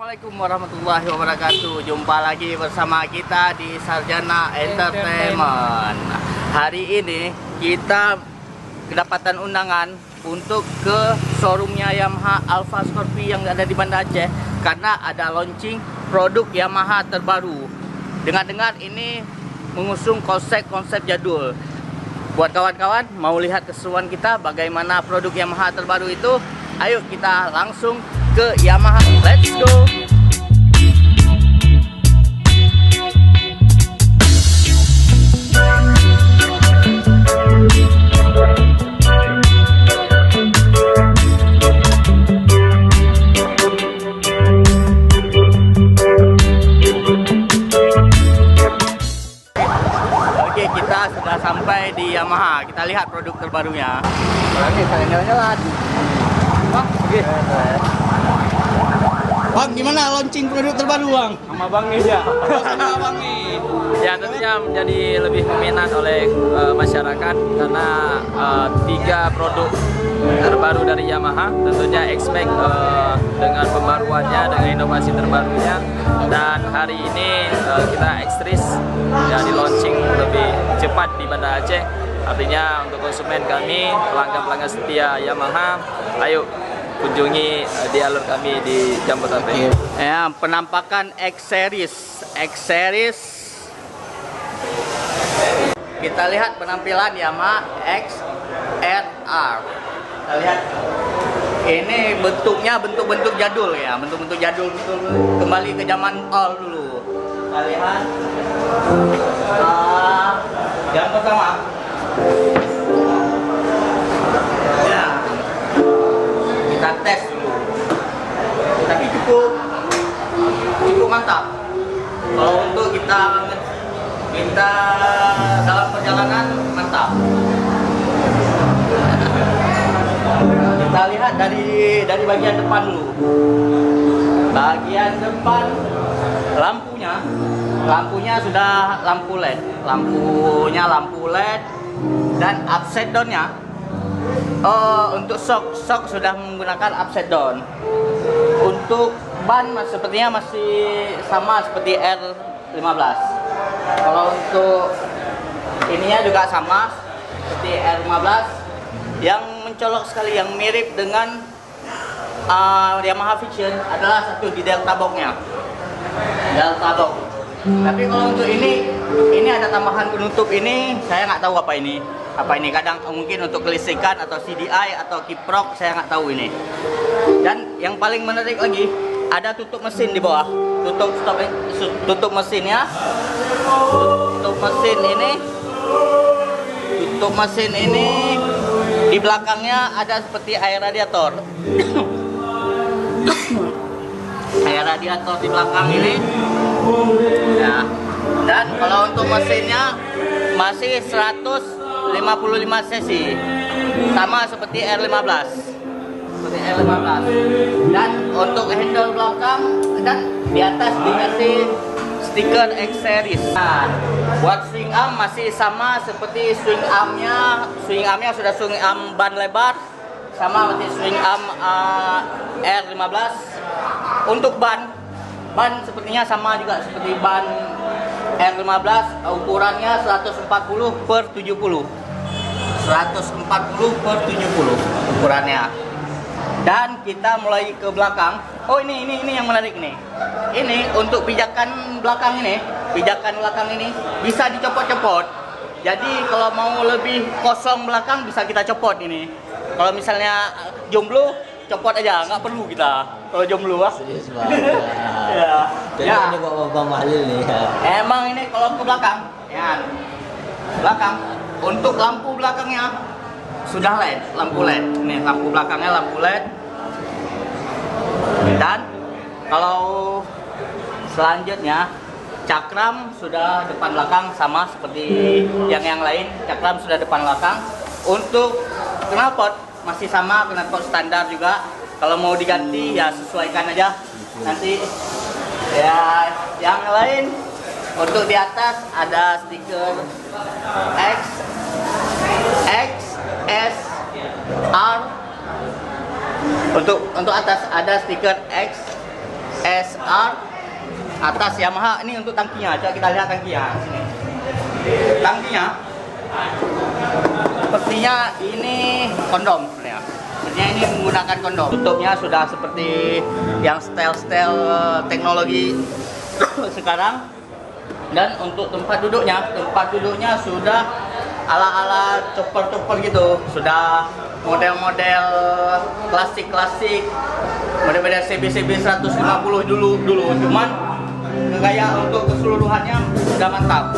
Assalamualaikum warahmatullahi wabarakatuh. Jumpa lagi bersama kita di Sarjana Entertainment. Hari ini kita kedapatan undangan untuk ke showroomnya Yamaha Alfa Scorpio yang ada di Banda Aceh, karena ada launching produk Yamaha terbaru. Dengar-dengar ini mengusung konsep jadul. Buat kawan-kawan mau lihat keseruan kita bagaimana produk Yamaha terbaru itu, ayo kita langsung ke Yamaha. Let's go. Oke, kita sudah sampai di Yamaha. Kita lihat produk terbarunya. Orangnya kalian jalan-jalan. Bang, oke. Bang, gimana launching produk terbaru, Bang? Sama Bang nih ya. Sama Bang nih. Ya, tentunya menjadi lebih peminat oleh masyarakat karena 3 produk terbaru dari Yamaha. Tentunya expect dengan pembaruannya, dengan inovasi terbarunya. Dan hari ini kita ekstris ya, di launching lebih cepat di Banda Aceh. Artinya untuk konsumen kami, pelanggan-pelanggan setia Yamaha, ayo kunjungi di alur kami di Jabodetabek. Ya, penampakan X-Series. Kita lihat penampilan Yamaha XRR. Kita lihat. Ini bentuknya bentuk jadul ya, bentuk jadul kembali ke zaman old dulu. Kita lihat. Yang pertama. Ya. Kita tes dulu. Tapi cukup mantap. Kalau untuk kita dalam perjalanan mantap. Kita lihat dari bagian depan dulu. Bagian depan lampunya sudah lampu LED. Lampu LED dan upside down-nya. Untuk shock sudah menggunakan upside down. Untuk ban sepertinya masih sama seperti R15. Kalau untuk ininya juga sama seperti R15. Yang mencolok sekali, yang mirip dengan Yamaha Vision adalah satu di Delta Box-nya. Tapi kalau untuk ini ada tambahan penutup ini, saya nggak tahu apa ini. Kadang mungkin untuk kelistrikan atau CDI atau kiprok, saya nggak tahu ini. Dan yang paling menarik lagi, ada tutup mesin di bawah. Tutup mesinnya. Tutup mesin ini di belakangnya ada seperti air radiator. Air radiator di belakang ini. Ya. Dan kalau untuk mesinnya masih 155 cc. Sama seperti R15. Dan untuk handle belakang dan di atas dikasih stiker X-Series. Nah, buat swing arm masih sama seperti swing armnya sudah swing arm ban lebar, sama seperti swing arm R15. Untuk ban sepertinya sama juga seperti ban R15, ukurannya 140/70 ukurannya. Dan kita mulai ke belakang. Oh, ini yang menarik nih. Ini untuk pijakan belakang ini bisa dicopot-copot. Jadi kalau mau lebih kosong belakang bisa kita copot ini. Kalau misalnya jomblo, copot aja, nggak perlu kita. Kalau jomblo ya. Ini bawa Bang Mahlil nih. Emang ini kalau ke belakang, ya. Untuk lampu belakangnya sudah LED, lampu LED. Ini lampu belakangnya lampu LED. Dan kalau selanjutnya cakram sudah depan belakang sama seperti yang lain. Cakram sudah depan belakang. Untuk knalpot masih sama, knalpot standar juga. Kalau mau diganti ya sesuaikan aja. Nanti ya yang lain. Untuk di atas ada stiker XSR. Untuk atas ada stiker X SR atas Yamaha. Ini untuk tangkinya, coba kita lihat tangkinya sini. Tangkinya sepertinya ini kondom sebenarnya. Sebenarnya ini menggunakan kondom. Tutupnya sudah seperti yang style-style teknologi sekarang. Dan untuk tempat duduknya sudah ala-ala chopper gitu. Sudah model-model klasik-klasik, model-model CB 150 dulu. Cuman gaya untuk keseluruhannya sudah mantap.